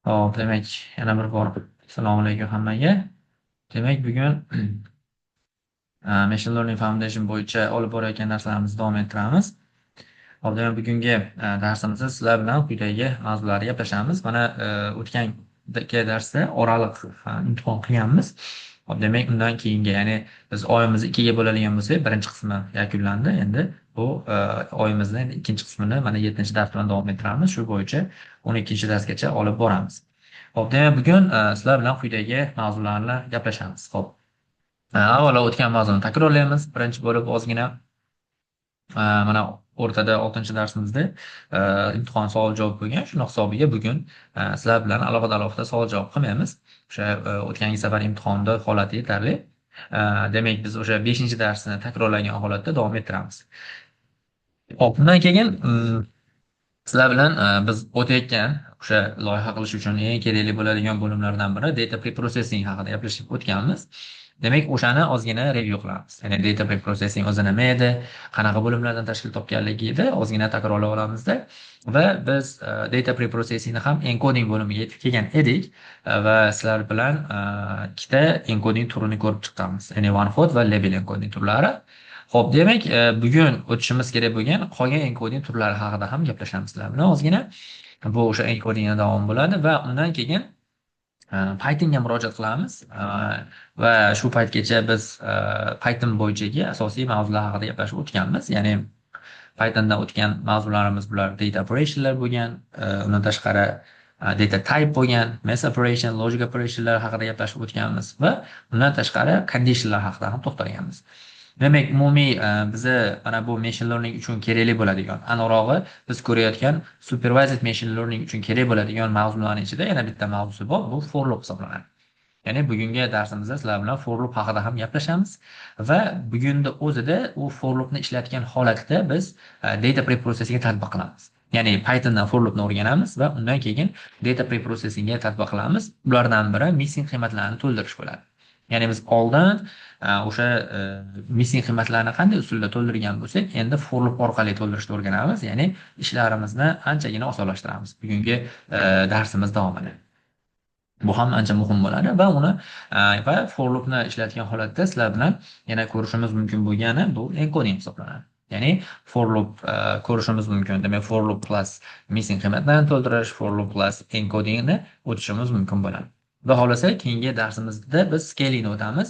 Hop, demak, yana bir bor assalomu alaykum hammaga. Demak, bugun Machine Learning Foundation bo'yicha olib borayotgan darslarimizni davom ettiramiz. Hop, demak, bugungi darsimizda sizlar bilan quyidagi mavzularni gaplashamiz. Mana o'tgan darsda oraliq imtihon qilganmiz. Hop, demak, undan keyingi, ya'ni biz oyimizni ikkiga bo'ladigan bo'lsak, birinchi qismi yakunlandi. Endi bu oyimizni ikkinchi qismini mana 7-chi dars bilan davom ettiramiz. Shu bo'yicha 12-chi darsgacha olib boramiz. Hop, demak, bugun sizlar bilan quyidagi mavzularni gaplashamiz. Hop, avvalo o'tgan mavzuni takrorlaymiz. Birinchi bo'lib ozgina mana o'rtada 6-darsimizda imtihon savol-javob bo'lgan. Shuni hisobiga bugun sizlar bilan alohida savol-javob qilmaymiz. O'sha o'tgangi safar imtihonda holati yetarli. Demak, biz o'sha 5-darsni takrorlagan holatda davom ettiramiz. Hop, bundan keyin sizlar bilan biz o'tayotgan o'sha loyiha qilish uchun eng kerakli bo'ladigan bo'limlardan biri data preprocessing haqida gaplashib o'tganmiz. Demak, o'shani ozgina review qilamiz. Ya'ni data preprocessing o'zi nima edi, qanaqa bo'limlardan tashkil topganligini ozgina takrorlab olamizda. Va biz data preprocessingni ham encoding bo'limiga yetib kelgan edik va sizlar bilan ikkita encoding turini ko'rib chiqqanmiz. Ya'ni one hot va label encoding turlari. Xo'p, demak, bugun o'tishimiz kerak bo'lgan qolgan encoding turlari haqida ham gaplashamiz sizlar bilan ozgina. Bu o'sha encodingga davom bo'ladi va undan keyin Pythonga murojaat qilamiz va shu paytgacha biz Python bo'yichagi asosiy mavzular haqida gaplashib o'tganmiz. Ya'ni Pythonda o'tgan mavzularimiz bular data operationlar bo'lgan, undan tashqari data type bo'lgan, mass operation, logic operationlar haqida gaplashib o'tganmiz va undan tashqari conditionlar haqida ham to'xtalganmiz. Demak, umumiy bizni mana bu machine learning uchun kerakli bo'ladigan, aniqrog'i biz ko'rayotgan supervised machine learning uchun kerak bo'ladigan mavzularning ichida yana bitta mavzusi bor, bu for loop hisoblanadi. Ya'ni bugungi darsimizda sizlar bilan for loop haqida ham gaplashamiz va bugunni o'zida u for loopni ishlatgan holatda biz data preprocessingga tatbiq qilamiz. Ya'ni Pythondan for loopni o'rganamiz va undan keyin data preprocessingga tatbiq qilamiz. Ulardan biri missing qiymatlarni to'ldirish bo'ladi. Ya'ni biz oldin o'sha missing qiymatlarni qanday usulda to'ldirgan bo'lsak, endi for loop orqali to'ldirishni o'rganamiz. Ya'ni ishlarimizni anchagina osonlashtiramiz bugungi darsimiz davomida. Bu ham ancha muhim bo'ladi va uni va for loopni ishlatgan holatda sizlar bilan yana ko'rishimiz mumkin bo'lgani bu encoding hisoblanadi. Ya'ni for loop ko'rishimiz mumkin. Demak, for loop plus missing qiymatlarni to'ldirish, for loop plus encodingni o'tishimiz mumkin bo'ladi. Xudo xolasa keyingi darsimizda biz scalingni o'tamiz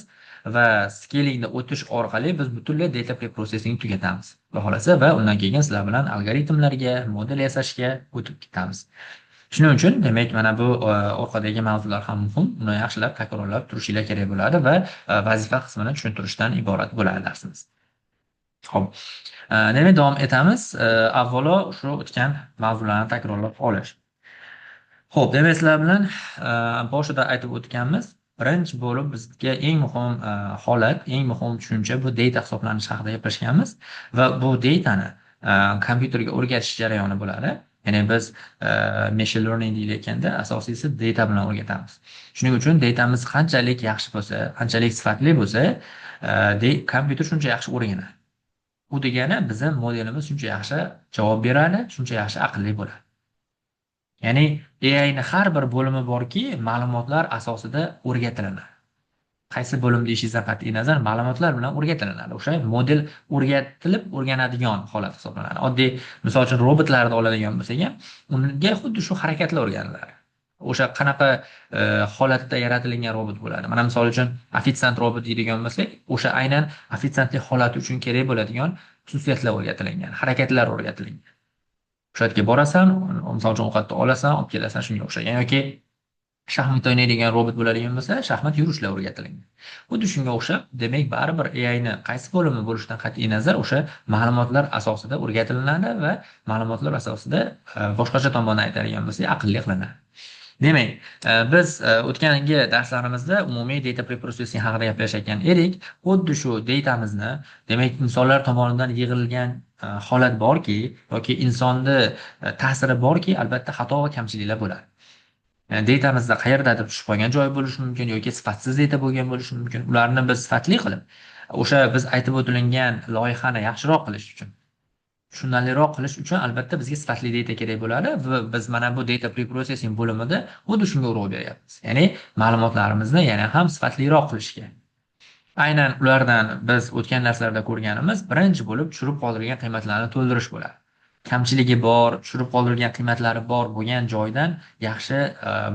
va scalingni o'tish orqali biz butunlay data preprocessingni tugatamiz. Xudo xolasa va undan keyin sizlar bilan algoritmlarga, model yasashga o'tib ketamiz. Shuning uchun demak mana bu orqadagi mavzular ham muhim. Uni yaxshilab takrorlab turishinglar kerak bo'ladi va vazifa qismini tushuntirishdan iborat bo'ladi darsimiz. Xo'p. Demak, davom etamiz. Avvalo shu o'tgan mavzularni takrorlab olish. Xo'p, demak, sizlar bilan boshida aytib o'tganmiz. Birinchi bo'lib bizga eng muhim holat, eng muhim tushuncha bu data hisoblanishi haqida gaplashganmiz va bu datani kompyuterga o'rgatish jarayoni bo'ladi. Ya'ni biz machine learning deyilayotganda asosiysi data bilan o'rgatamiz. Shuning uchun datamiz qanchalik yaxshi bo'lsa, qanchalik sifatli bo'lsa, kompyuter shuncha yaxshi o'rganadi. U degani bizning modelimiz shuncha yaxshi javob beradi, shuncha yaxshi aqlli bo'ladi. Ya'ni AIning har bir bo'limi borki, ma'lumotlar asosida o'rgatiladi. Qaysi bo'lim deyishingizdan qat'iy nazar ma'lumotlar bilan o'rgatilinadi. O'sha model o'rgatilib o'rganadigan holat hisoblanadi. Oddiy misol uchun robotlarni oladigan bo'lsak ham, unga xuddi shu harakatlar o'rganiladi. O'sha qanaqa holatda yaratilgan robot bo'ladi. Mana misol uchun ofitsiant robot deydigan bo'lsak, o'sha aynan ofitsiantlik holati uchun kerak bo'ladigan xususiyatlar o'rgatilgan, harakatlar o'rgatilgan. O'sha yerga borasan, misol uchun ovqatni olasan, olib kelasan, shunga o'xshagan yoki shaxmat o'ynaydigan robot bo'ladigan bo'lsa, shaxmat yurishlar o'rgatilgan. Xuddi shunga o'xshab, demak, baribir AIni qaysi bo'limi bo'lishidan qat'iy nazar o'sha ma'lumotlar asosida o'rgatilinadi va ma'lumotlar asosida boshqacha tomondan aytadigan bo'lsak, aqlli qilinadi. Demak, biz o'tgangi darslarimizda umumiy data preprocessing haqida gaplashgan edik. Xuddi shu datamizni, demak, insonlar tomonidan yig'ilgan holat borki yoki insonni ta'siri borki, albatta xato va kamchiliklar bo'ladi. Datamizda qayerdadir tushib qolgan joyi bo'lishi mumkin yoki sifatsiz data bo'lgan bo'lishi mumkin. Ularni biz sifatli qilib, o'sha biz aytib o'tilgan loyihani yaxshiroq qilish uchun tushunarliroq qilish uchun albatta bizga sifatli data kerak bo'ladi va biz mana bu data preprocessing bo'limida xuddi shunga urg'u beryapmiz. Ya'ni ma'lumotlarimizni yana ham sifatliroq qilishga. Aynan ulardan biz o'tgan darslarda ko'rganimiz birinchi bo'lib tushirib qoldirilgan qiymatlarni to'ldirish bo'ladi. Kamchiligi bor, tushirib qoldirilgan qiymatlari bor bo'lgan joydan yaxshi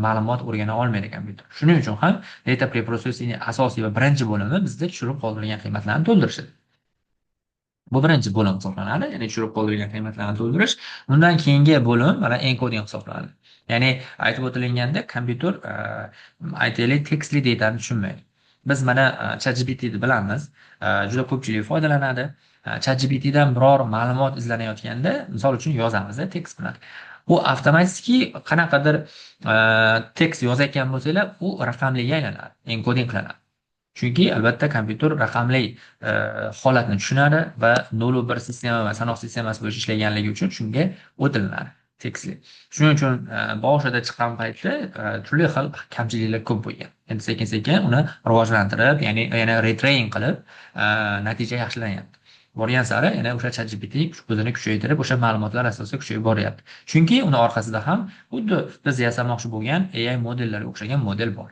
ma'lumot o'rgana olmaydi kompyuter. Shuning uchun ham data preprocessing asosiy va birinchi bo'limi bizda tushirib qoldirilgan qiymatlarni to'ldirishdir. Bu birinchi bo'lim hisoblanadi, ya'ni tushirib qoldirilgan qiymatlarni to'ldirish. Undan keyingi bo'lim mana encoding hisoblanadi. Ya'ni aytib o'tilganda kompyuter aytaylik tekstli datani tushunmaydi. Biz mana ChatGPTni bilamiz, juda ko'pchilik foydalanadi. ChatGPTdan biror ma'lumot izlanayotganda, misol uchun yozamiz tekst bilan. U avtomatik qanaqadir tekst yozayotgan bo'lsanglar, u raqamliga aylanadi, encoding qilinadi. Chunki albatta kompyuter raqamli holatni tushunadi va 0 1 sistema va sanoq sistemasi bo'yicha ishlaganligi uchun shunga o'tilinadi tekstli. Shuning uchun boshida chiqqan paytda turli xil kamchiliklar ko'p bo'lgan. Endi sekin-sekin uni rivojlantirib, ya'ni yana retraining qilib natija yaxshilanyapti. Borgan sari yana o'sha ChatGPT o'zini kuchaytirib, o'sha ma'lumotlar asosida kuchayib boryapti. Chunki uni orqasida ham xuddi biz yasamoqchi bo'lgan AI modellariga o'xshagan model bor.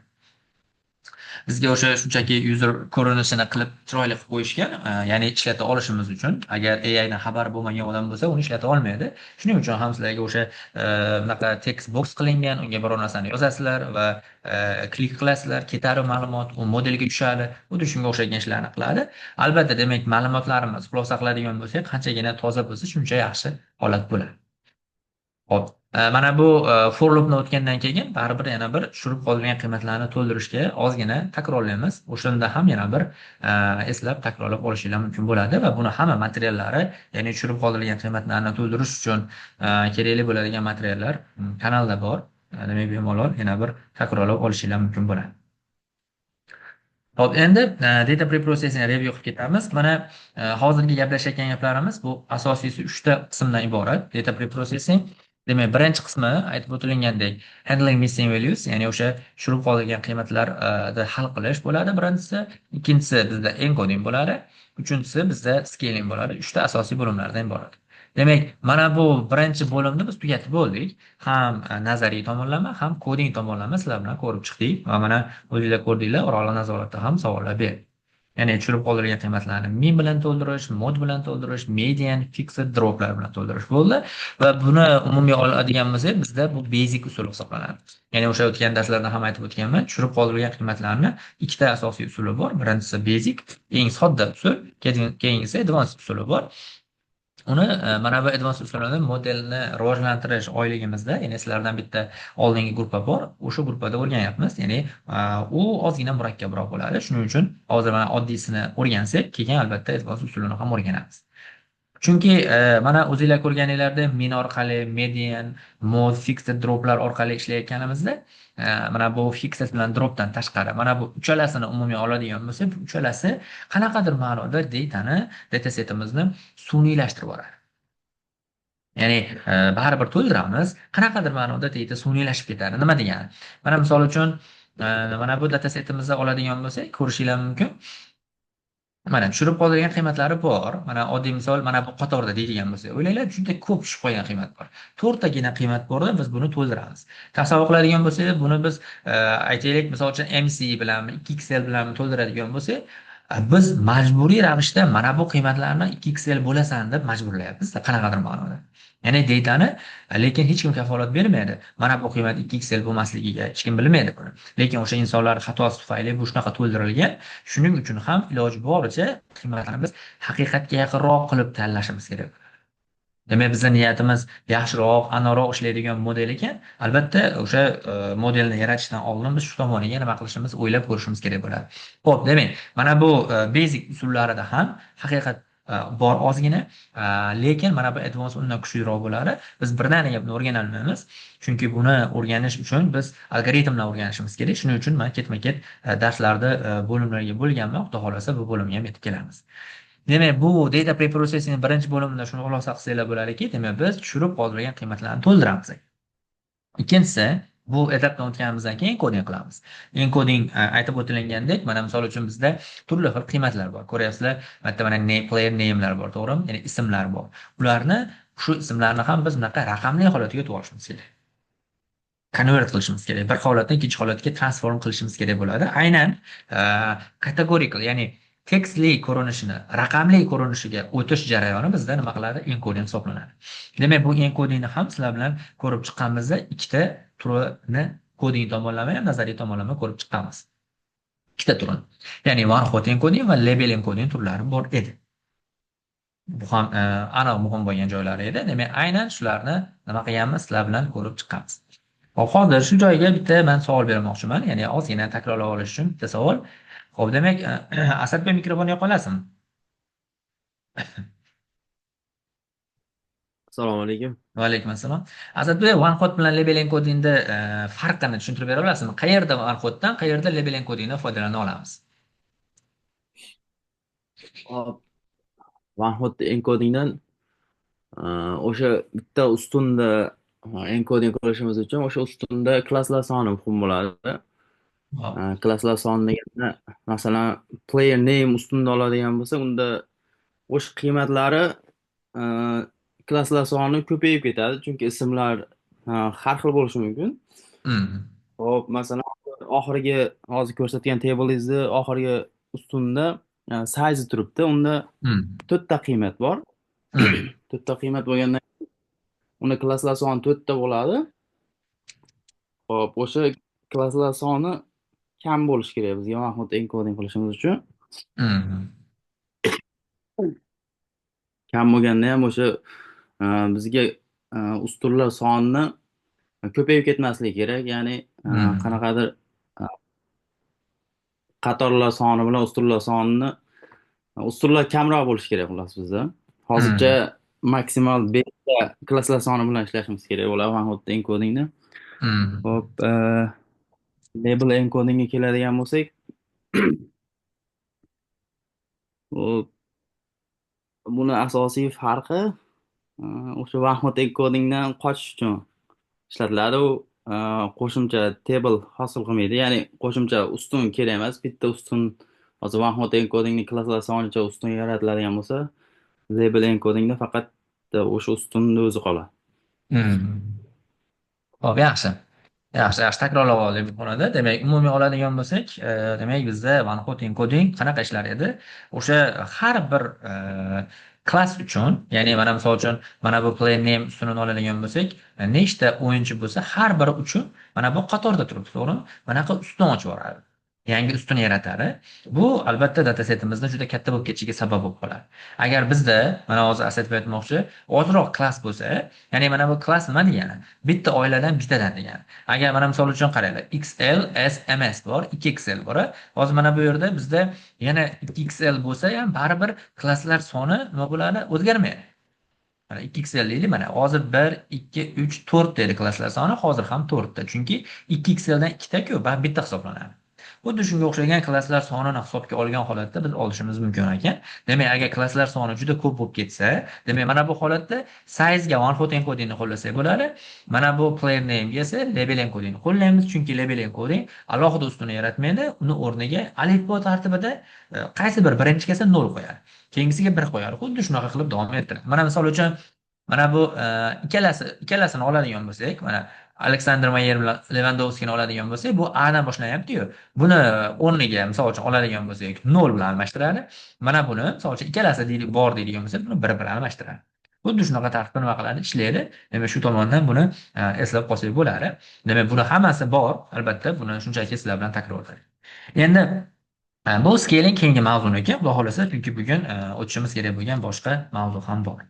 Bizga o'sha shunchaki user ko'rinishini qilib chiroyli qilib qo'yishgan, ya'ni ishlata olishimiz uchun. Agar AI dan xabar bo'lmagan odam bo'lsa, uni ishlata olmaydi. Shuning uchun ham sizlarga o'sha bunaqa text box qilingan, unga biror narsani yozasizlar va klik qilasizlar, ketadi ma'lumot, u modelga tushadi. Xuddi shunga o'xshagan ishlarni qiladi. Albatta, demak, ma'lumotlarimiz xulosa qiladigan bo'lsak, qanchagina toza bo'lsa, shuncha yaxshi holat bo'ladi. Xo'p, mana bu for loopni o'tgandan keyin baribir yana bir tushirib qoldirilgan qiymatlarni to'ldirishga ozgina takrorlaymiz. O'shanda ham yana bir eslab takrorlab olishinglar mumkin bo'ladi va buni hamma materiallari, ya'ni tushirib qoldirilgan qiymatlarni to'ldirish uchun kerakli bo'ladigan materiallar kanalda bor. Demak, bemalol yana bir takrorlab olishinglar mumkin bo'ladi. Xo'p, endi data preprocessing review qilib ketamiz. Mana hozirgi gaplashayotgan gaplarimiz bu asosiysi 3 ta qismdan iborat. Data preprocessing, demak, birinchi qismi aytib o'tilgandek handling missing values, ya'ni o'sha tushirib qoldirilgan qiymatlarni hal qilish bo'ladi birinchisi. Ikkinchisi bizda encoding bo'ladi. Uchinchisi bizda scaling bo'ladi. 3 ta asosiy bo'limlardan iborat. Demak, mana bu birinchi bo'limni biz tugatib bo'ldik. Ham nazariy tomonlama, ham koding tomonlama sizlar bilan ko'rib chiqdik va mana o'zingizlar ko'rdinglar, oraliq nazoratda ham savollar berdik. Ya'ni tushirib qoldirilgan qiymatlarni min bilan to'ldirish, mod bilan to'ldirish, median, fixed, droplar bilan to'ldirish bo'ldi va buni umumiy oladigan bo'lsak, bizda bu basic usul hisoblanadi. Ya'ni o'sha o'tgan darslarda ham aytib o'tganman, tushirib qoldirilgan qiymatlarni ikkita asosiy usuli bor. Birinchisi basic, eng sodda usul, keyingisi advanced usuli bor. Uni mana bu advanced usullarda modelni rivojlantirish oyligimizda, ya'ni sizlardan bitta oldingi gruppa bor, o'sha gruppada o'rganyapmiz. Ya'ni u ozgina murakkabroq bo'ladi. Shuning uchun hozir mana oddiysini o'rgansak, keyin albatta advanced usulini ham o'rganamiz. Chunki mana o'zingizlar ko'rganinglarda min orqali, median, mod, fixed, droplar orqali ishlayotganimizda, mana bu fixed bilan dropdan tashqari, mana bu uchalasini umumiy oladigan bo'lsak, bu uchalasi qanaqadir ma'noda datasetimizni suniylashtirib yuboradi. Ya'ni baribir to'ldiramiz, qanaqadir ma'noda data suniylashib ketadi. Nima degani? Mana misol uchun mana bu datasetimizda oladigan bo'lsak, ko'rishinglar mumkin. Mana tushirib qoldirilgan qiymatlari bor. Mana oddiy misol, mana bu qatorda deydigan bo'lsak, o'ylanglar, juda ko'p tushib qolgan qiymat bor. 4 tagina qiymat borda biz buni to'ldiramiz. Tasavvur qiladigan bo'lsak, buni biz aytaylik, misol uchun MC bilanmi, 2XL bilanmi to'ldiradigan bo'lsak, biz majburiy ravishda mana bu qiymatlarni 2XL bo'lasan deb majburlayapmiz, qanaqadir ma'noda. Ya'ni datani, lekin hech kim kafolat bermaydi. Mana bu qiymat 2XL bo'lmasligiga hech kim bilmaydi buni. Lekin o'sha insonlar xatosi tufayli bu shunaqa to'ldirilgan. Shuning uchun ham iloji boricha qiymatlarni biz haqiqatga yaqinroq qilib tanlashimiz kerak. Demak, bizning niyatimiz yaxshiroq, aniqroq ishlaydigan model ekan, albatta o'sha modelni yaratishdan oldin biz shu tomoniga nima qilishimiz, o'ylab ko'rishimiz kerak bo'ladi. Xo'p, demak, mana bu basic usullarida ham haqiqat bor ozgina, lekin mana bu advanced undan kuchliroq bo'ladi. Biz birdaniga buni o'rgana olmaymiz. Chunki buni o'rganish uchun biz algoritmdan o'rganishimiz kerak. Shuning uchun men ketma-ket darslarda bo'limlarga bo'lganman. Xudo xolasa bu bo'limga ham yetib kelamiz. Demak, bu data preprocessing birinchi bo'limida xulosa qilsanglar bo'ladiki, demak biz tushirib qoldirilgan qiymatlarni to'ldiramiz. Ikkinchisi, Bu etapdan o'tganimizdan keyin encoding qilamiz. Encoding aytib o'tilgandek, mana misol uchun bizda turli xil qiymatlar bor. Ko'ryapsizlar, bu yerda mana player name'lar bor, to'g'rimi? Ya'ni ismlar bor. Ularni shu ismlarni ham biz bunaqa raqamli holatiga yetib olishimiz kerak. Convert qilishimiz kerak. Bir holatdan ikkinchi holatga transform qilishimiz kerak bo'ladi. Aynan categorical, ya'ni tekstli ko'rinishini raqamli ko'rinishiga o'tish jarayoni bizda nima qiladi? Encoding hisoblanadi. Demak, bu encodingni ham sizlar bilan ko'rib chiqqanimizda ikkita turini koding tomonlama ham nazariy tomonlama ko'rib chiqqanmiz. Ikkita turini. Ya'ni one hot encoding va label encoding turlari bor edi. Bu ham aniq muhim bo'lgan joylari edi. Demak, aynan shularni nima qilganmiz? Sizlar bilan ko'rib chiqqanmiz. Hop, hozir shu joyga bitta men savol bermoqchiman. Ya'ni ozgina takrorlab olish uchun bitta savol. Xo'p, demak, Asadbek mikrofonni yoqa olasizmi? Assalomu alaykum. Va alaykum assalom. Asadbek, OneHot bilan label encodingda farqini tushuntirib bera olasizmi? Qayerda OneHotdan, qayerda label encodingdan foydalana olamiz? Hop, OneHot encodingdan o'sha bitta ustunda encoding qilishimiz uchun o'sha ustunda klasslar soni muhim bo'ladi. Hop. Klasslar soni deganda, masalan, player name ustunda oladigan bo'lsa, unda o'sha qiymatlari klasslar soni ko'payib ketadi, chunki ismlar har xil bo'lishi mumkin. Hop, masalan, oxirgi hozir ko'rsatgan tableingizni oxirgi ustunda size turibdi. Unda to'rtta qiymat bor. To'rtta qiymat bo'lganda uni klasslar soni to'rtta bo'ladi. Hop, o'sha klasslar soni kam bo'lishi kerak bizga OneHot encoding qilishimiz uchun. Kam bo'lganda ham o'sha bizga ustunlar sonini ko'payib ketmasligi kerak. Ya'ni qanaqadir qatorlar soni bilan ustunlar sonini ustunlar kamroq bo'lishi kerak xullas bizda. Hozircha maksimal 5 ta klasslar soni bilan ishlashimiz kerak bo'ladi OneHot encodingni. Hop, label encodingga keladigan bo'lsak, buni asosiy farqi o'sha OneHot encodingdan qochish uchun ishlatiladi. U qo'shimcha table hosil qilmaydi. Ya'ni qo'shimcha ustun kerak emas. Bitta ustun hozir OneHot encodingning klasslar sonicha ustun yaratiladigan bo'lsa, label encodingda faqat o'sha ustunni o'zi qoladi. Hop, yaxshi. Yaxshi, takrorlab oldik bu xonada. Demak, umumiy oladigan bo'lsak, demak bizda OneHot encoding qanaqa ishlar edi? O'sha har bir klass uchun, ya'ni mana misol uchun mana bu player name ustunini oladigan bo'lsak, nechta o'yinchi bo'lsa, har biri uchun mana bu qatorda turibdi, to'g'rimi? Manaqa ustun ochib yuboradi. Yangi ustun yaratadi. Bu albatta datasetimizda juda katta bo'lib ketishiga sabab bo'lib qoladi. Agar bizda mana hozir Asadbek aytmoqchi, ozroq klass bo'lsa, ya'ni mana bu klass nima degani? Bitta oiladan bittadan degani. Agar mana misol uchun qaranglar, XL, S, MS bor, 2XL bor. Hozir mana bu yerda bizda yana 2XL bo'lsa ham baribir klasslar soni nima bo'ladi? O'zgarmaydi. Mana 2XL deylik, mana hozir 1, 2, 3, 4 deydi klasslar soni, hozir ham 4 ta. Chunki 2XL dan ikkita-ku, bitta hisoblanadi. Xuddi shunga o'xshagan klasslar sonini hisobga olgan holatda biz olishimiz mumkin ekan. Demak, agar klasslar soni juda ko'p bo'lib ketsa, demak mana bu holatda size ga OneHot encodingni qo'llasak bo'ladi. Mana bu player name ga esa label encodingni qo'llaymiz, chunki label encoding alohida ustuni yaratmaydi. Uni o'rniga alifbo tartibida qaysi bir birinchi kelsa 0 qo'yadi. Keyingisiga 1 qo'yadi. Xuddi shunaqa qilib davom ettiradi. Mana misol uchun mana bu ikkalasini oladigan bo'lsak, mana Aleksandr Mayer bilan Lewandowskini oladigan bo'lsak, bu A dan boshlanyapti-yu. Buni o'rniga misol uchun oladigan bo'lsak, 0 bilan almashtiradi. Mana buni misol uchun ikkalasi deylik bor deydigan bo'lsak, buni 1 bilan almashtiradi. Xuddi shunaqa tartibda nima qiladi? Ishlaydi. Demak, shu tomondan buni eslab qolsak bo'ladi. Demak, buni hammasi bor. Albatta, buni shunchaki sizlar bilan takrorlayman. Endi bu scaling keyingi mavzuni ekan, xudo xolasa, chunki bugun o'tishimiz kerak bo'lgan boshqa mavzu ham bor.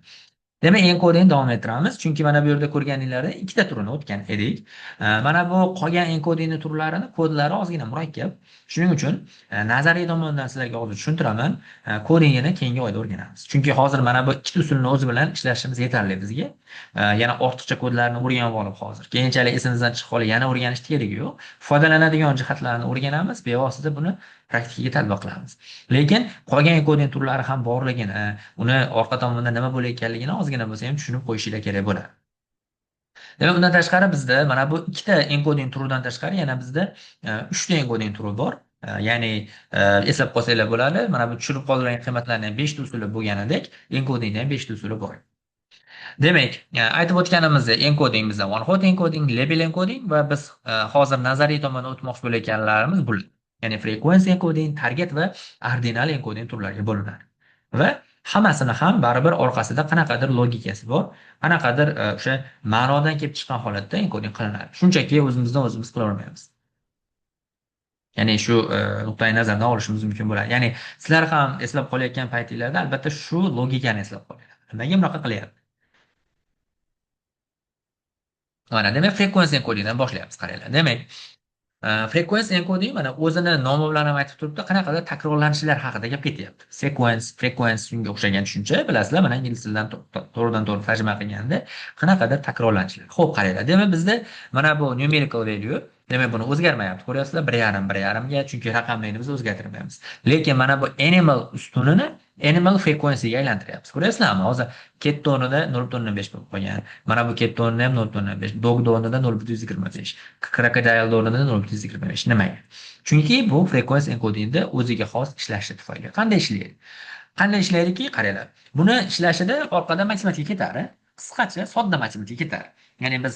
Demak, encodingni davom ettiramiz, chunki mana bu yerda ko'rganinglarda ikkita turini o'tgan edik. Mana bu qolgan encodingni turlarini kodlari ozgina murakkab. Shuning uchun nazariy tomondan sizlarga hozir tushuntiraman, kodingini keyingi oyda o'rganamiz. Chunki hozir mana bu ikkita usulni o'zi bilan ishlashimiz yetarli bizga. Yana ortiqcha kodlarni o'rganib olib hozir keyinchalik esimizdan chiqib qolib yana o'rganishni keragi yo'q. Foydalanadigan jihatlarni o'rganamiz, bevosita buni praktikaga tatbiq qilamiz. Lekin qolgan encoding turlari ham borligini, uni orqa tomonda nima bo'layotganligini ozgina bo'lsa ham tushunib qo'yishinglar kerak bo'ladi. Demak, undan tashqari bizda mana bu ikkita encoding turidan tashqari yana bizda uchta encoding turi bor. Ya'ni eslab qolsanglar bo'ladi. Mana bu tushirib qoldirilgan qiymatlarning ham 5 ta usuli bo'lganidek, encodingda ham 5 ta usuli bor. Demak, aytib o'tganimizdek, encoding bizda one hot encoding, label encoding va biz hozir nazariy tomondan o'tmoqchi bo'layotganlarimiz bular. Ya'ni frequency encoding, target va ordinal encoding turlariga bo'linadi. Va hammasini ham baribir orqasida qanaqadir logikasi bor, qanaqadir o'sha ma'nodan kelib chiqqan holatda encoding qilinadi. Shunchaki o'zimizdan o'zimiz qila olmaymiz. Ya'ni shu nuqtai nazardan olishimiz mumkin bo'ladi. Ya'ni sizlar ham eslab qolayotgan paytinglarda albatta shu logikani eslab qolinglar. Nimaga bunaqa qilyapti? Mana demak, frequency encodingdan boshlayapmiz, qaranglar. Demak, frequency encoding mana o'zini nomi bilan ham aytib turibdi, qanaqadir takrorlanishlar haqida gap ketyapti. Frequency shunga o'xshagan tushuncha, bilasizlar, mana ingliz tilidan to'g'ridan-to'g'ri tarjima qilganda qanaqadir takrorlanishlar. Xo'p, qaranglar. Demak, bizda mana bu numerical value, demak buni o'zgarmayapti. Ko'ryapsizlar, 1,5 ga, chunki raqamlarni biz o'zgartirmaymiz. Lekin mana bu animal ustunini animal frequencyga aylantiryapmiz. Ko'ryapsizlarmi? Hozir katta o'rnida 0.5 bo'lib qolgan. Mana bu katta o'rnida ham 0.5, dog o'rnida 0.25, crocodile o'rnida 0.25. Nimaga? Chunki bu frequency encodingda o'ziga xos ishlashi tufayli. Qanday ishlaydi? Qanday ishlaydiki, qaranglar. Buni ishlashida orqada matematika ketadi. Qisqacha, sodda matematika ketadi. Ya'ni biz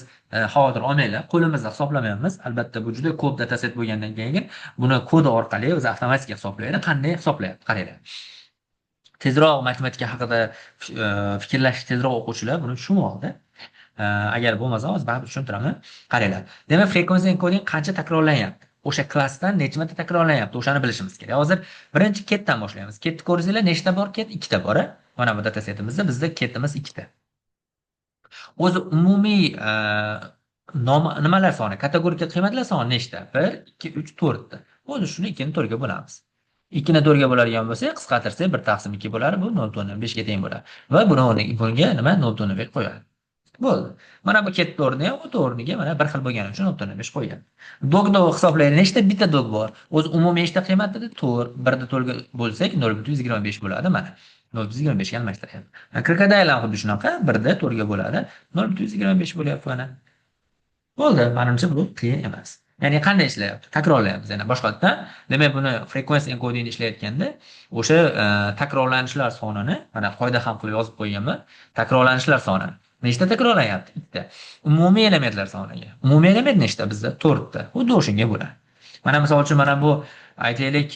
hozir olmanglar, qo'limizda hisoblamaymiz. Albatta bu juda ko'p dataset bo'lgandan keyin buni kodi orqali o'zi avtomatik hisoblaydi. Qanday hisoblayapti? Qaranglar. Tezroq matematika haqida fikrlash tezroq o'quvchilar buni tushunib oldi. Agar bo'lmasa, hozir baribir tushuntiraman. Qaranglar. Demak, frequency encoding qancha takrorlanyapti? O'sha klassdan necha marta takrorlanyapti? O'shani bilishimiz kerak. Hozir birinchi ketdan boshlaymiz. Ketni ko'rsanglar, nechta bor ket? 2 ta bor. Mana bu datasetimizda bizda ketimiz 2 ta. O'zi umumiy nimalar soni, kategorika qiymatlar soni nechta? 1, 2, 3, 4 ta. O'zi shuni 2 ni 4 ga bo'lamiz. 2 ni 4 ga bo'ladigan bo'lsa, qisqartirsak 1 taqsim 2 bo'ladi, bu 0.5 ga teng bo'ladi. Va bunga nima 0.5 qo'yadi. Bo'ldi. Mana bu ketdi o'rni ham o'ta o'rniga mana bir xil bo'lgani uchun 0.5 qo'ygan. Dogni hisoblaydi. Nechta bitta dog bor? O'zi umumiy nechta qiymatida 4. 1 da 4 ga bo'lsak 0.25 bo'ladi mana. 0.25 ga almashtiryapti. Crocodile ham xuddi shunaqa, 1 da 4 ga bo'ladi. 0.25 bo'lyapti mana. Bo'ldi. Menimcha bu qiyin emas. Ya'ni qanday ishlayapti? Takrorlayapmiz yana boshqatdan. Demak, buni frequency encoding ishlayotganda o'sha takrorlanishlar sonini mana qoida ham qilib yozib qo'yganman. Takrorlanishlar soni nechta takrorlanyapti? 2 ta. Umumiy elementlar soniga. Umumiy element nechta bizda? 4 ta. Xuddi o'shanga bo'ladi. Mana misol uchun mana bu aytaylik,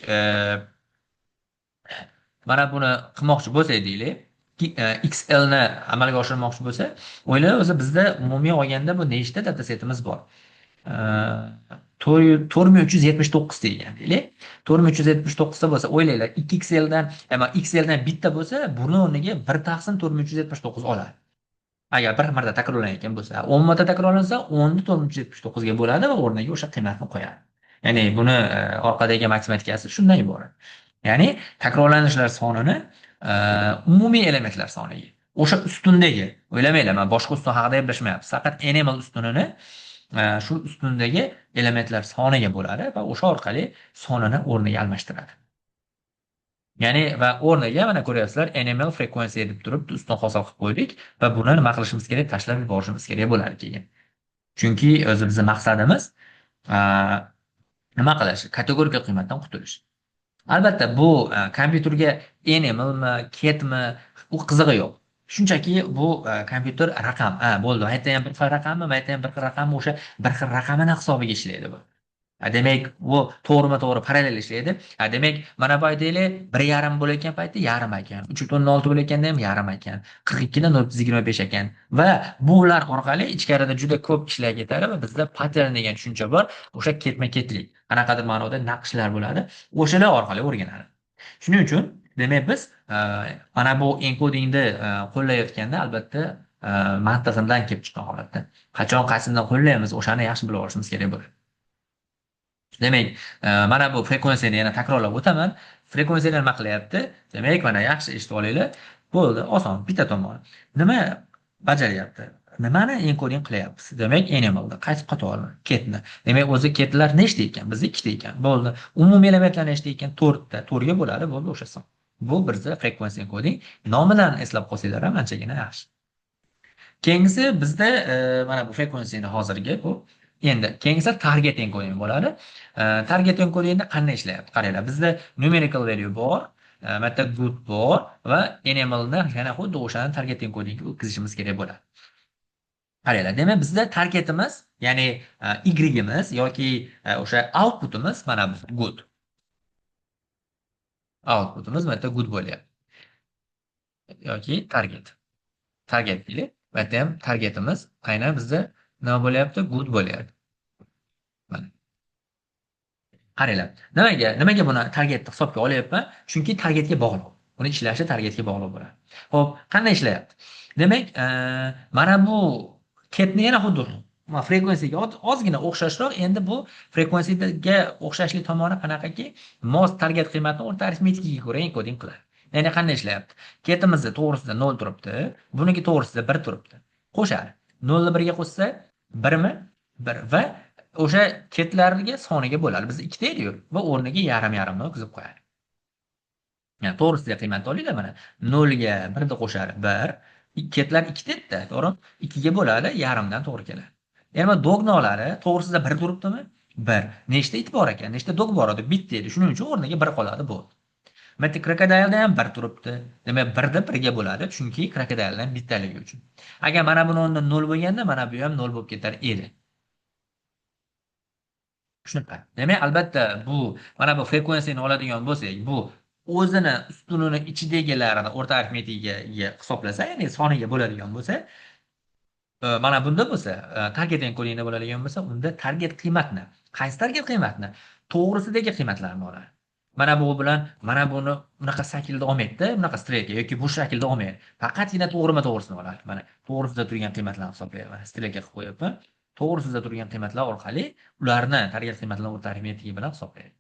mana buni qilmoqchi bo'lsak deylik, XL ni amalga oshirmoqchi bo'lsa, o'ylaylik, o'zi bizda umumiy olganda bu nechta datasetimiz bor? 4379 degan deylik. 4379 ta bo'lsa, o'ylaylar 2XL dan, XL dan bitta bo'lsa, buni o'rniga 1 taqsim 4379 oladi. Agar bir marta takrorlanayotgan bo'lsa, 10 marta takrorlansa, 10 ni 4379 ga bo'ladi va o'rniga o'sha qiymatni qo'yadi. Ya'ni buni orqadagi matematikasi shundan iborat. Ya'ni takrorlanishlar sonini umumiy elementlar soniga, o'sha ustundagi, o'ylamanglar, men boshqa ustun haqida gaplashmayapmiz. Faqat animal ustunini shu ustundagi elementlar soniga bo'ladi va o'sha orqali sonini o'rniga almashtiradi. Ya'ni va o'rniga mana ko'ryapsizlar, animal frequency deb turib ustun hosil qilib qo'ydik va buni nima qilishimiz kerak? Tashlab yuborishimiz kerak bo'ladi keyin. Chunki o'zi bizning maqsadimiz nima qilish? Kategorika qiymatdan qutulish. Albatta bu kompyuterga animalmi, ketmi, u qizig'i yo'q. Shunchaki bu kompyuter raqam, bo'ldi. Aytda ham bir xil raqammi, aytda ham bir xil raqammi, o'sha bir xil raqamini hisobiga ishlaydi bu. Demak, bu to'g'rima-to'g'ri parallel ishlaydi. Demak, mana bu aytaylik, 1,5 bo'layotgan paytda yarim ekan, 3.6 bo'layotganda ham yarim ekan, 42 dan 0.25 ekan va bular orqali ichkarida juda ko'p ishlar ketadi va bizda pattern degan tushuncha bor. O'sha ketma-ketlik, qanaqadir ma'noda naqshlar bo'ladi. O'shalar orqali o'rganadi. Shuning uchun demak biz mana bu encodingni qo'llayotganda albatta mantizmdan kelib chiqqan holatda. Qachon qaysidan qo'llaymiz, o'shani yaxshi bilib olishimiz kerak bo'ladi. Demak, mana bu frekuensiyani yana takrorlab o'taman. Frekuensiyalar nima qilyapti? Demak, mana yaxshi eshitib olinglar. Bo'ldi, oson, bitta tomoni. Nima bajaryapti? Nimani encoding qilyapmiz? Demak, animalda qaysi qatorni? Ketni. Demak, o'zi ketlar nechta ekan? Bizda 2 ta ekan. Bo'ldi. Umumiy elementlar nechta ekan? 4 ta. 4 ga bo'ladi, bo'ldi o'sha son. Bu bizda frequency encoding. Nomidan eslab qolsanglar ham anchagina yaxshi. Keyingisi bizda mana bu frekvensiyani hozirgi bu. Endi keyingisi target encoding bo'ladi. Target encodingda qanday ishlayapti? Qaranglar, bizda numerical value bor, bu yerda good bor va enable'ni yana xuddi o'shani target encodingga o'tkazishimiz kerak bo'ladi. Qaranglar, demak bizda targetimiz, ya'ni y'imiz yoki o'sha outputimiz mana bu good. Outputimiz bu yerda good bo'lyapti. Yoki target. Target deylik. Bu yerda ham targetimiz aynan bizda nima bo'lyapti? Good bo'lyapti. Mana. Qaranglar. Nimaga buni targetni hisobga olyapman? Chunki targetga bog'liq. Uni ishlashi targetga bog'liq bo'ladi. Xo'p, qanday ishlayapti? Demak, mana bu ketni yana xuddi frekvensiyaga ozgina o'xshashroq. Endi bu frekvensiyaga o'xshashlik tomoni qanaqaki, mos target qiymatini o'rta arifmetikaga ko'ra encoding qiladi. Ya'ni qanday ishlayapti? Ketimizda to'g'risida 0 turibdi, buniki to'g'risida 1 turibdi. Qo'shadi. 0 ni 1 ga qo'shsa 1 mi? 1 va o'sha ketlarga soniga bo'ladi. Biz 2 ta edi va o'rniga yarim-yarimni o'tkazib qo'yadi. Yani to'g'risida qiymatni olinglar mana. 0 ga 1 ni qo'shadi 1. Ketlar 2 ta edi, to'g'rimi? 2 ga bo'ladi, yarimdan to'g'ri keladi. Endi dognolari to'g'risida 1 turibdimi? 1. Nechta it bor ekan? Nechta dog bor edi? Bitta edi. Shuning uchun o'rniga 1 qoladi bu. Mana krokodilda ham 1 turibdi. Demak 1 da 1 ga bo'ladi, chunki krokodildan bittaligi uchun. Agar mana buni o'rnida 0 bo'lganda, mana bu ham 0 bo'lib ketar edi. Shunaqa. Demak, albatta bu mana bu frekvensiyani oladigan bo'lsak, bu o'zini ustunini ichidagilarini o'rta arifmetikaga hisoblasa, ya'ni soniga bo'ladigan bo'lsa, mana bunda bo'lsa, target encodingda bo'ladigan bo'lsa, unda target qiymatni, qaysi target qiymatni? To'g'risidagi qiymatlarni oladi. Mana bu bilan mana buni bunaqa shaklda olmaydi, bunaqa strelka yoki bu shaklda olmaydi. Faqatgina to'g'risini oladi. Mana to'g'risida turgan qiymatlarni hisoblayapman. Strelka qilib qo'yapman. To'g'risida turgan qiymatlar orqali ularni target qiymatlarini o'rta arifmetika bilan hisoblaydi.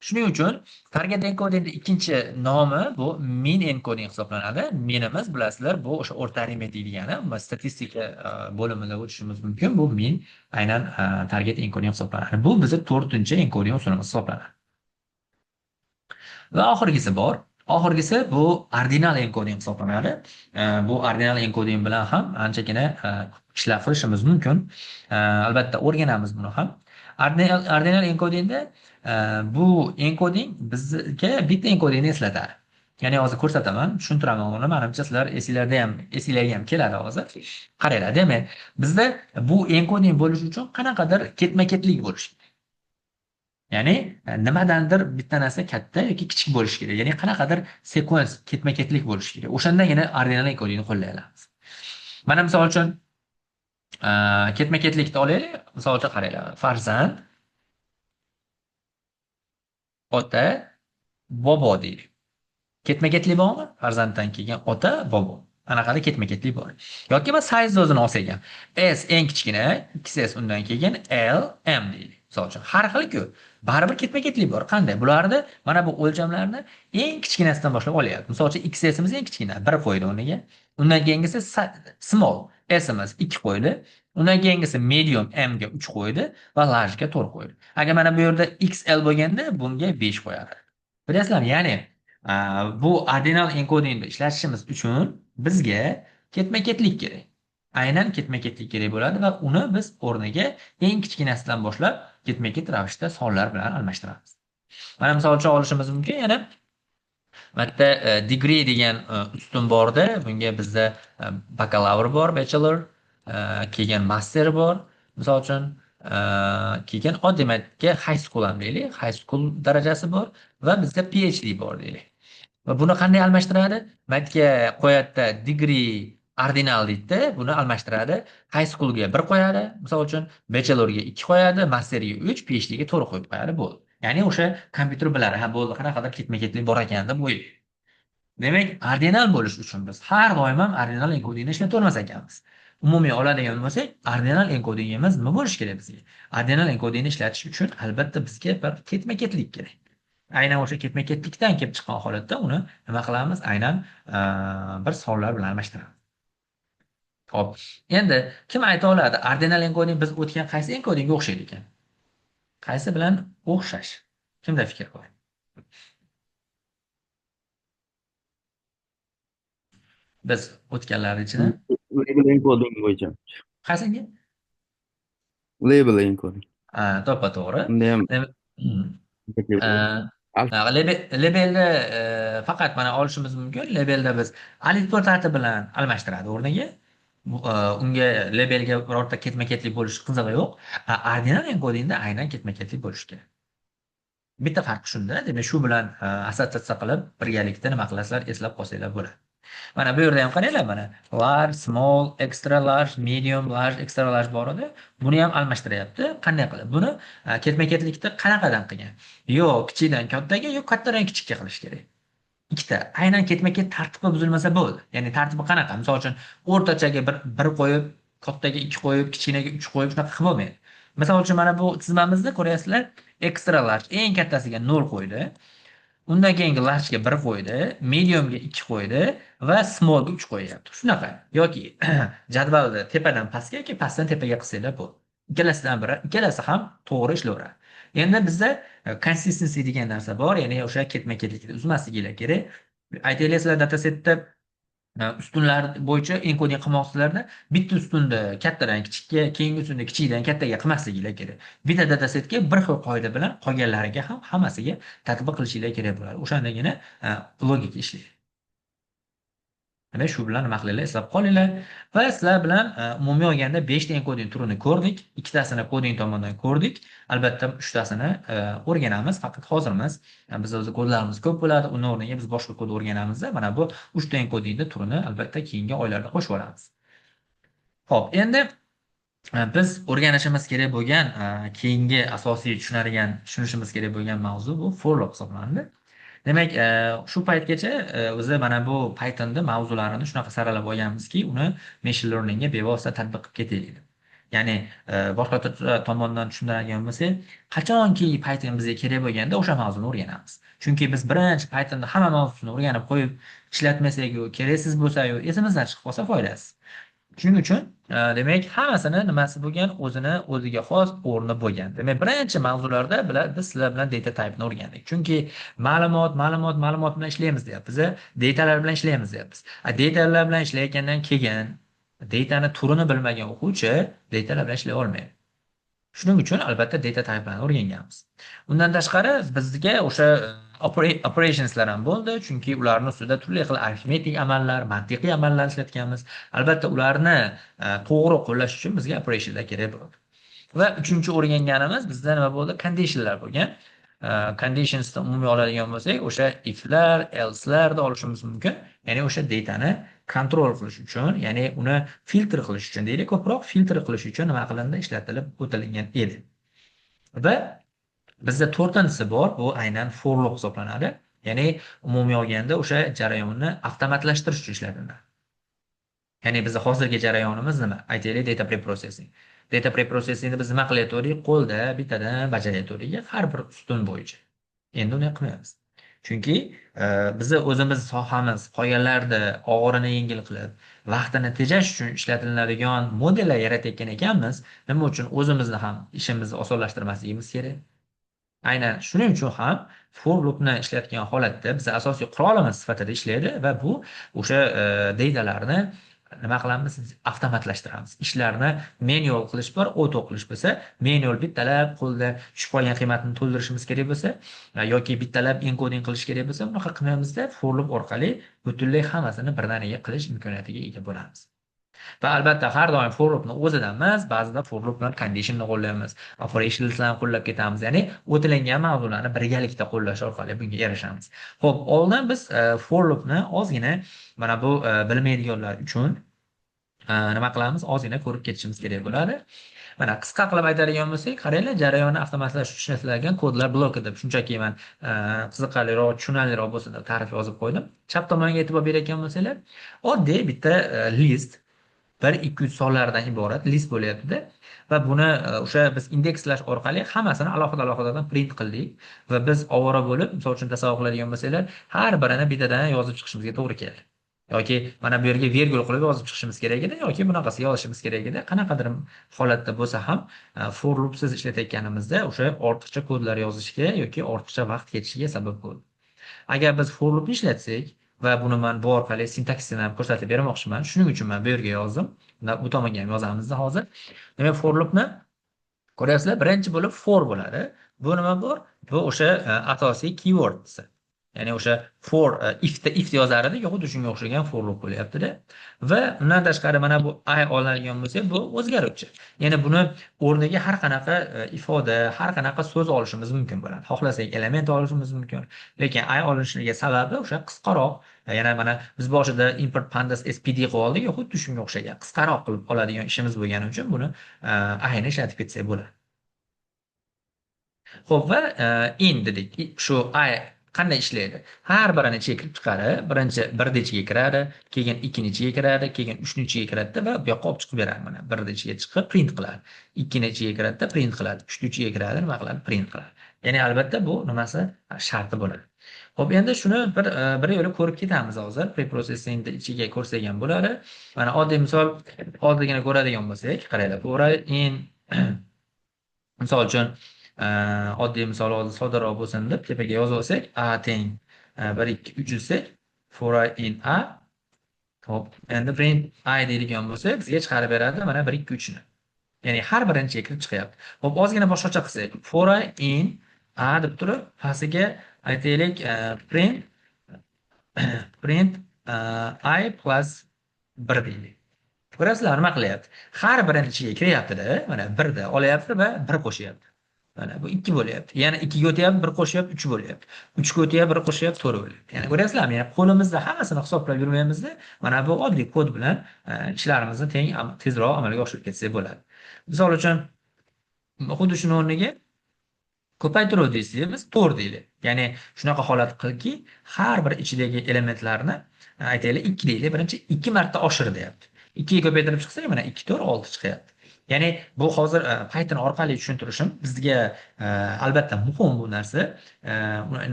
Shuning uchun target encodingning ikkinchi nomi bu mean encoding hisoblanadi. Meanimiz bilasizlar, bu o'sha o'rta arifmetika degani, statistika bo'limida o'tishimiz mumkin. Bu mean aynan target encoding hisoblanadi. Bu bizning 4-chi encoding usulimiz hisoblanadi. Va oxirgisi bor. Oxirgisi bu ordinal encoding hisoblanadi. Bu ordinal encoding bilan ham anchagina ishlar qilishimiz mumkin. Albatta o'rganamiz buni ham. Ordinal encodingda bu encoding bizga bitta encodingni eslatadi. Ya'ni hozir ko'rsataman, tushuntiraman uni. Menimcha sizlar esinglarga ham keladi hozir. Qaranglar, demak, bizda bu encoding bo'lish uchun qanaqadir ketma-ketlik bo'lishi kerak. Ya'ni nimadandir bitta narsa katta yoki kichik bo'lishi kerak. Ya'ni qanaqadir sekvens, ketma-ketlik bo'lishi kerak. O'shandagina ordinal encodingni qo'llay olamiz. Mana misol uchun ketma-ketlikni olaylik. Misol uchun qaranglar. Farzand, ota, bobo deylik. Ketma-ketlik bormi? Farzanddan keyin ota, bobo. Anaqada ketma-ketlik bor. Yoki biz size o'zini olsak ham, S eng kichkina, 2S undan keyin L, M deylik. Misol uchun har xil-ku. Baribir ketma-ketlik bor. Qanday? Bularni mana bu o'lchamlarni eng kichkinasidan boshlab olyapti. Misol uchun 2S'imiz eng kichkina, 1 qo'ydi o'rniga. Undan keyingisi small, S'imiz 2 qo'ydi. Undan keyingisi medium M ga 3 qo'ydi va large ga 4 qo'ydi. Agar mana bu yerda XL bo'lganda, bunga 5 qo'yadi. Bilasizlarmi? Ya'ni bu ordinal encodingni ishlatishimiz uchun bizga ketma-ketlik kerak. Aynan ketma-ketlik kerak bo'ladi va uni biz o'rniga eng kichkinasidan boshlab ketma-ket ravishda sonlar bilan almashtiramiz. Mana misol uchun olishimiz mumkin. Yana bu degree degan ustun borda, bunga bizda bakalavr bor, bachelor, keyin master bor. Misol uchun keyin oddiy high school ham deylik, high school darajasi bor va bizda PhD bor deylik. Va buni qanday almashtiradi? Matga qo'yadida degree ordinal deydi, buni almashtiradi. High schoolga 1 qo'yadi, misol uchun bachelorga 2 qo'yadi, masterga 3, PhD ga 4 qo'yib qo'yadi bo'ldi. Ya'ni o'sha kompyuter biladi, ha bo'ldi, qanaqadir ketma-ketlik bor ekan deb o'ylaydi. Demak, ordinal bo'lish uchun biz har doim ham ordinal encodingni ishlatavermas ekanmiz. Umumiy oladigan bo'lsak, ordinal encodingimiz nima bo'lishi kerak bizga? Ordinal encodingni ishlatish uchun albatta bizga bir ketma-ketlik kerak. Aynan o'sha ketma-ketlikdan kelib chiqqan holatda uni nima qilamiz? Aynan bir sonlar bilan almashtiramiz. Xo'p, endi kim ayta oladi? Ordinal encoding biz o'tgan qaysi encodingga o'xshaydi ekan? Qaysi bilan o'xshash? Kimda fikr bor? Biz o'tganlar ichida label encoding bo'yicha. Qaysiga? Label encoding. To'ppa-to'g'ri. Unda ham Dem- Hmm. taklif bor. Ee, labelda faqat mana olishimiz mumkin. Labelda biz alifbo tartibi bilan almashtiradi o'rniga. Unga labelga birorta ketma-ketlik bo'lishi qizig'i yo'q. Ordinal encodingda aynan ketma-ketlik bo'lishi kerak. Bitta farqi shunda, demak shu bilan assotsiatsiya qilib birgalikda nima qilasizlar, eslab qolsanglar bo'ladi. Mana bu yerda ham qaranglar, mana large, small, extra large, medium, large, extra large bor edi. Buni ham almashtiryapti. Qanday qilib? Buni ketma-ketlikda qanaqadan qilgan? Yo kichikdan kattaga, yo kattadan kichikka qilish kerak. Ikkita aynan ketma-ket tartibi buzilmasa bo'ldi. Ya'ni tartibi qanaqa? Misol uchun o'rtachaga bir qo'yib, kattaga 2 qo'yib, kichkinaga 3 qo'yib shunaqa qilib bo'lmaydi. Misol uchun mana bu tizmamizda ko'ryapsizlar, extra large eng kattasiga 0 qo'ydi. Undan keyingi large ga 1 qo'ydi, medium ga 2 qo'ydi va small ga 3 qo'yyapti. Shunaqa. Yoki jadvalni tepadan pastga yoki pastdan tepaga qilsanglar bo'ladi. Ikkalasidan biri, ikkalasi ham to'g'ri ishlayveradi. Endi bizda consistency degan narsa bor, ya'ni o'sha ketma-ketlikni uzmasligilar kerak. Aytaylik, datasetda ustunlar bo'yicha encoding qilmoqsizlarda bitta ustunni kattadan kichikka, keyingi ustunni kichikdan kattaga qilmasligilar kerak. Bitta datasetga bir xil qoida bilan qolganlariga ham hammasiga tatbiq qilishinglar kerak bo'ladi. O'shandagina logika ishlaydi. Demak, shu bilan nima qilinglar, eslab qolinglar. Va sizlar bilan umumiy olganda 5 ta encoding turini ko'rdik. Ikkitasini koding tomonidan ko'rdik. Albatta, 3 tasini o'rganamiz. Faqat hozir emas. Biz o'zi kodlarimiz ko'p bo'ladi. Uni o'rniga biz boshqa kod o'rganamizda, mana bu 3 ta encodingni turini albatta keyingi oylarda qo'shib olamiz. Xo'p, endi biz o'rganishimiz kerak bo'lgan keyingi asosiy tushunishimiz kerak bo'lgan mavzu bu for loop hisoblanadi. Demak, shu paytgacha o'zi mana bu Pythonda mavzularini shunaqa saralab olganmizki, uni machine learningga bevosita tatbiq qilib ketaylik. Ya'ni boshqa tomondan tushuntiradigan bo'lsak, qachonki Python bizga kerak bo'lganda o'sha mavzuni o'rganamiz. Chunki biz birinchi Pythonda hamma mavzusini o'rganib qo'yib ishlatmasak-yu, keraksiz bo'lsa-yu, esimizdan chiqib qolsa foydasiz. Shuning uchun demak hammasini nimasi bo'lgan, o'ziga xos o'rni bo'lgan. Demak, birinchi mavzularda biz sizlar bilan data type'ni o'rgandik. Chunki ma'lumot bilan ishlaymiz deyapmiz. Datalar bilan ishlaymiz deyapmiz. Datalar bilan ishlayotgandan keyin datani turini bilmagan o'quvchi datalar bilan ishlay olmaydi. Shuning uchun albatta data type'larni o'rganganmiz. Undan tashqari bizga o'sha operationslar ham bo'ldi, chunki ularning ustida turli xil arifmetik amallar, mantiqiy amallar ishlatganmiz. Albatta ularni to'g'ri qo'llash uchun bizga operationlar kerak bo'ldi. Va uchinchi o'rganganimiz bizda nima bo'ldi? Conditionlar bo'lgan. Conditionsni umumiy oladigan bo'lsak, o'sha iflar, else'larni olishimiz mumkin. Ya'ni o'sha datani kontrol qilish uchun, ya'ni uni filtr qilish uchun deylik, ko'proq filtr qilish uchun nima qilindi? Ishlatilib o'tilgan edi. Va bizda to'rtinchisi bor, bu aynan for loop hisoblanadi. Ya'ni umumiy olganda o'sha jarayonni avtomatlashtirish uchun ishlatiladi. Ya'ni bizning hozirgi jarayonimiz nima? Aytaylik, data preprocessing. Data preprocessingni biz nima qilayotgandik? Qo'lda bittadan bajaryaptik har bir ustun bo'yicha. Endi uni qilmaymiz. Chunki bizni o'zimiz sohamiz qolganlarda og'irini yengil qilib, vaqtini tejash uchun ishlatiladigan modellar yaratayotgan ekanmiz. Nima uchun o'zimizni ham ishimizni osonlashtirmasligimiz kerak? Aynan shuning uchun ham for loopni ishlatgan holatda biz asosiy qurolimiz sifatida ishlaydi va bu o'sha datalarni nima qilamiz? Avtomatlashtiramiz. Ishlarni manual qilish bor, auto qilish bo'lsa, manual bittalab qo'lda tushib qolgan qiymatni to'ldirishimiz kerak bo'lsa yoki bittalab encoding qilish kerak bo'lsa, bunaqa qilmaymizda for loop orqali butunlay hammasini birdaniga qilish imkoniyatiga ega bo'lamiz. Va albatta har doim for loopni o'zidan emas, ba'zida for loop bilan conditionni qo'llaymiz, operationslarni qo'llab ketamiz. Ya'ni o'tilangan mavzularni birgalikda qo'llash orqali bunga erishamiz. Xo'p, oldin biz for loopni ozgina mana bu bilmaydiganlar uchun nima qilamiz? Ozgina ko'rib ketishimiz kerak bo'ladi. Mana qisqa qilib aytadigan bo'lsak, qaranglar, jarayonni avtomatlashtirish uchun ishlatiladigan kodlar bloki deb shunchaki men qiziqarliroq, tushunarliroq bo'lsin deb ta'rif yozib qo'ydim. Chap tomoniga e'tibor berayotgan bo'lsanglar, oddiy bitta list 1-2-3 sonlardan iborat list bo'lyapti-da va buni o'sha biz indekslash orqali hammasini alohida-alohidadan print qildik va biz ovora bo'lib, misol uchun tasavvur qiladigan bo'lsanglar, har birini bittadan yozib chiqishimizga to'g'ri keldi. Yoki mana bu yerga virgul qilib yozib chiqishimiz kerak edi yoki bunaqasi yozishimiz kerak edi. Qanaqadir holatda bo'lsa ham for loopsiz ishlatayotganimizda o'sha ortiqcha kodlar yozishga yoki ortiqcha vaqt ketishiga sabab bo'ldi. Agar biz for loopni ishlatsak, va buni man bu orqali sintaksini ham ko'rsatib bermoqchiman. Shuning uchun men bu yerga yozdim. Bu tomonga ham yozamiz hozir. Demak, for loopni ko'ryapsizlar, birinchi bo'lib for bo'ladi. Bu nima bor? Bu o'sha asosiy keyword desa. Ya'ni o'sha for if yozar edi, xuddi shunga o'xshagan for loop bo'lyapti-da. Va undan tashqari mana bu I olinadigan bo'lsa, bu o'zgaruvchi. Ya'ni buni o'rniga har qanaqa ifoda, har qanaqa so'z olishimiz mumkin bo'ladi. Xohlasak element olishimiz mumkin. Lekin I olinishiga sababi o'sha qisqaroq. Yana mana biz boshida import pandas spd qilib oldik, xuddi shunga o'xshagan qisqaroq qilib oladigan ishimiz bo'lgani uchun buni I ni ishlatib ketsak bo'ladi. Xo'p, va in dedik. Shu I qanday ishlaydi? Har birini ichiga kirib chiqadi. Birinchi 1 ichiga kiradi, keyin 2 ichiga kiradi, keyin 3 ichiga kiradi va bu yoqqa olib chiqib beradi. Mana 1 ichiga chiqib print qiladi. 2 ichiga kiradi, print qiladi. 3 ichiga kiradi, nima qiladi? Print qiladi. Ya'ni albatta bu nimasi sharti bo'ladi. Xo'p, endi shuni bir yo'la ko'rib ketamiz hozir. Preprocessing ichiga ko'rsak ham bo'ladi. Mana oddiy misol oddigina ko'radigan bo'lsak, qaranglar. For in misol uchun oddiy misol hozir soddalroq bo'lsin deb tepaga yozib olsak, a teng 1 2 3 desak, for I in a. Hop, endi print I deydigan bo'lsak, bizga chiqarib beradi mana 1 2 3 ni. Ya'ni har birinchiga kirib chiqyapti. Hop, ozgina boshqacha qilsak, for I in a deb turib, pastiga aytaylik print I plus 1 deylik. Ko'rasizlar, nima qilyapti? Har birinchiga kiryapti-da, mana 1 da olyapti va 1 qo'shyapti. Mana bu 2 bo'lyapti. Yana 2 ga o'tyapti, 1 qo'shyapti, 3 bo'lyapti. 3 ga o'tyapti, 1 qo'shyapti, 4 bo'lyapti. Ya'ni ko'ryapsizlarmi? Ya'ni qo'limizda hammasini hisoblab yurmaymiz-da. Mana bu oddiy kod bilan ishlarimizni tezroq amalga oshirib ketsak bo'ladi. Misol uchun xuddi shuni o'rniga ko'paytiruv deysiz, 4 deylik. Ya'ni shunaqa holat qilki, har bir ichidagi elementlarni aytaylik 2 deylik, birinchi 2 marta oshir deyapti. 2 ga ko'paytirib chiqsak, mana 2 4 6 chiqyapti. Ya'ni bu hozir Python orqali tushuntirishim bizga albatta muhim bu narsa.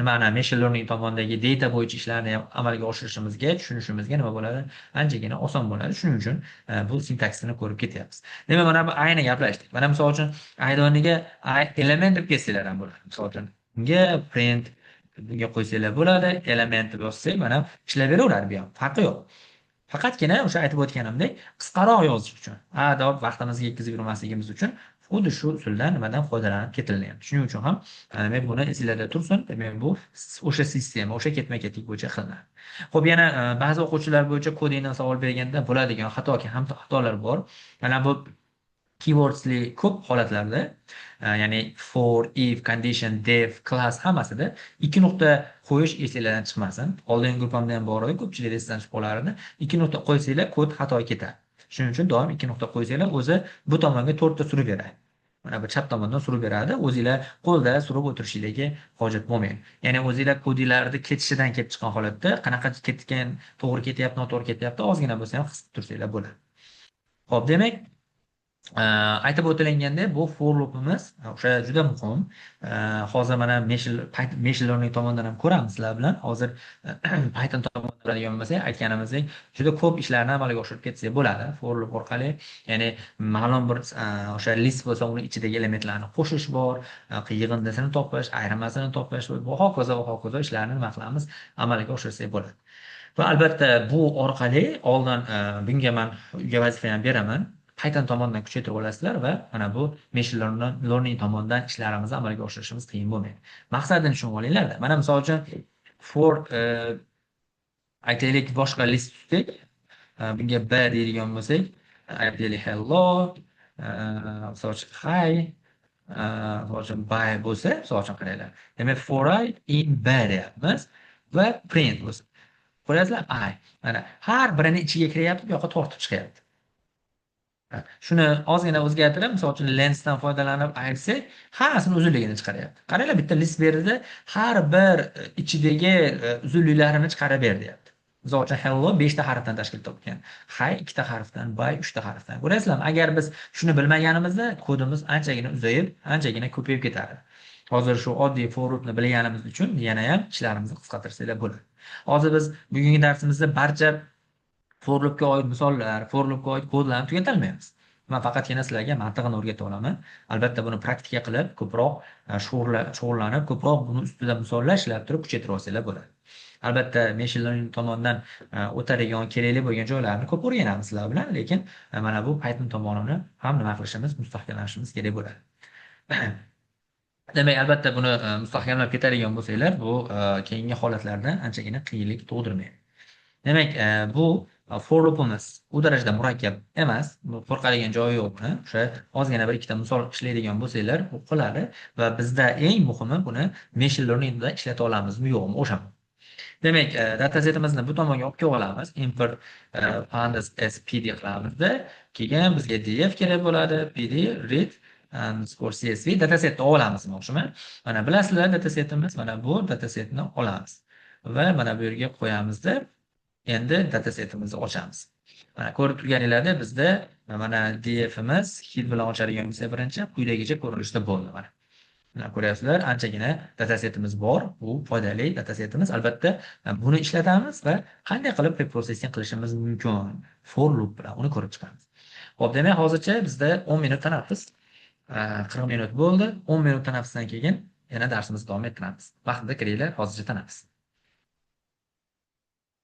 Nimani machine learning tomonidagi data bo'yicha ishlarni ham amalga oshirishimizga, tushunishimizga nima bo'ladi? Anchagina oson bo'ladi. Shuning uchun bu sintaksini ko'rib ketyapmiz. Demak, mana bu I ni gaplashdik. Mana misol uchun I o'rniga I element deb ketsanglar ham bo'ladi. Misol uchun bunga print bunga qo'ysanglar bo'ladi. Element deb yozsak, mana ishlab beraveradi bu ham. Farqi yo'q. Faqatgina o'sha aytib o'tganimdek qisqaroq yozish uchun, deb vaqtimizga yetkazib yurmasligimiz uchun xuddi shu usuldan nimadan foydalanib ketilyapti. Shuning uchun ham demak buni esingizda tursin. Demak bu o'sha sistema, o'sha ketma-ketlik bo'yicha qilinadi. Xo'p, yana ba'zi o'quvchilar bo'yicha kodingdan savol berganda bo'ladigan xatolar bor. Mana bu keywordsli ko'p holatlarda, ya'ni for, if, condition, def, class hammasida 2 nuqta qo'yish esingizdan chiqmasin. Oldingi gruppamda ham bor edi, ko'pchilik esdan chiqib qolardi. 2 nuqta qo'ysanglar kod xato ketadi. Shuning uchun doim 2 nuqta qo'ysanglar o'zi bu tomonga 4 ta surib beradi. Mana bu chap tomondan surib beradi. O'zingizlar qo'lda surib o'tirishingizga hojat bo'lmaydi. Ya'ni o'zingizlar kodinglarni ketishidan kelib chiqqan holatda qanaqa ketgan, to'g'ri ketyapti, noto'g'ri ketyapti, ozgina bo'lsa ham his qilib tursanglar bo'ladi. Xo'p, demak aytib o'tilganda bu for loopimiz o'sha juda muhim. Hozir mana machine learning tomonidan ham ko'ramiz sizlar bilan. Hozir Python tomonidan ko'radigan bo'lsak, aytganimizdek juda ko'p ishlarni amalga oshirib ketsak bo'ladi for loop orqali. Ya'ni ma'lum bir o'sha list bo'lsa, uni ichidagi elementlarni qo'shish bor, yig'indisini topish, ayirmasini topish va hokazo ishlarni nima qilamiz? Amalga oshirsak bo'ladi. Va albatta bu orqali oldin bunga men uyga vazifa ham beraman. Python tomonidan kuchaytirib olasizlar va mana bu machine learning tomonidan ishlarimizni amalga oshirishimiz qiyin bo'lmaydi. Maqsadini tushunib olinglar-da. Mana misol uchun for aytaylik boshqa list tutsak, bunga b deydigan bo'lsak, aytaylik hello, misol uchun hi, misol uchun by bo'lsa, misol uchun qaranglar. Demak, for I in b deyapmiz va print bo'lsa. Ko'rasizlar, I. Mana har birini ichiga kiryapti, bu yoqqa tortib chiqyapti. Shuni ozgina o'zgartirib, misol uchun lensdan foydalanib ayirsak, hammasini uzunligini chiqaryapti. Qaranglar, bitta list berdi, har bir ichidagi uzunliklarini chiqarib ber deyapti. Misol uchun hello 5 ta harfdan tashkil topgan. Hi 2 ta harfdan, by 3 ta harfdan. Ko'rasizlarmi? Agar biz shuni bilmaganimizda kodimiz anchagina uzayib, anchagina ko'payib ketadi. Hozir shu oddiy for loopni bilganimiz uchun yana ham ishlarimizni qisqartirsak bo'ladi. Hozir biz bugungi darsimizda barcha for loopga oid misollar, for loopga oid kodlarni tugatalmaymiz. Men faqatgina sizlarga mantig'ini o'rgata olaman. Albatta buni praktika qilib, ko'proq shug'ullanib, ko'proq buni ustida misollar ishlab turib kuchaytirib olsanglar bo'ladi. Albatta, machine learning tomonidan o'tadigan kerakli bo'lgan joylarni ko'p o'rganamiz sizlar bilan, lekin mana bu Python tomonini ham nima qilishimiz, mustahkamlashimiz kerak bo'ladi. Demak, albatta buni mustahkamlab ketadigan bo'lsanglar, bu keyingi holatlarda anchagina qiyinlik tug'dirmaydi. Demak, bu for loopimiz u darajada murakkab emas. Qo'rqadigan joyi yo'q buni. O'sha ozgina bir ikkita misol ishlaydigan bo'lsanglar, u qiladi va bizda eng muhimi buni machine learningda ishlata olamizmi, yo'qmi, o'sha. Demak, datasetimizni bu tomonga olib kelib olamiz. Import pandas as pd qilamizda, keyin bizga df kerak bo'ladi, pd read underscore csv datasetni olamiz, o'shimi? Mana bilasizlar, datasetimiz mana bu datasetni olamiz va mana bu yerga qo'yamizda, endi datasetimizni ochamiz. Mana ko'rib turganinglarda bizda mana dfimiz hit bilan ochadigan bo'lsa, birinchi quyidagicha ko'rinishda bo'ldi mana. Ko'ryapsizlar, anchagina datasetimiz bor. Bu foydali datasetimiz. Albatta, buni ishlatamiz va qanday qilib preprocessing qilishimiz mumkin for loop bilan uni ko'rib chiqamiz. Xo'p, demak, hozircha bizda 10 minut tanaffus, 40 minut bo'ldi. 10 minut tanaffusdan keyin yana darsimizni davom ettiramiz. Vaqtida kiringlar, hozircha tanaffus.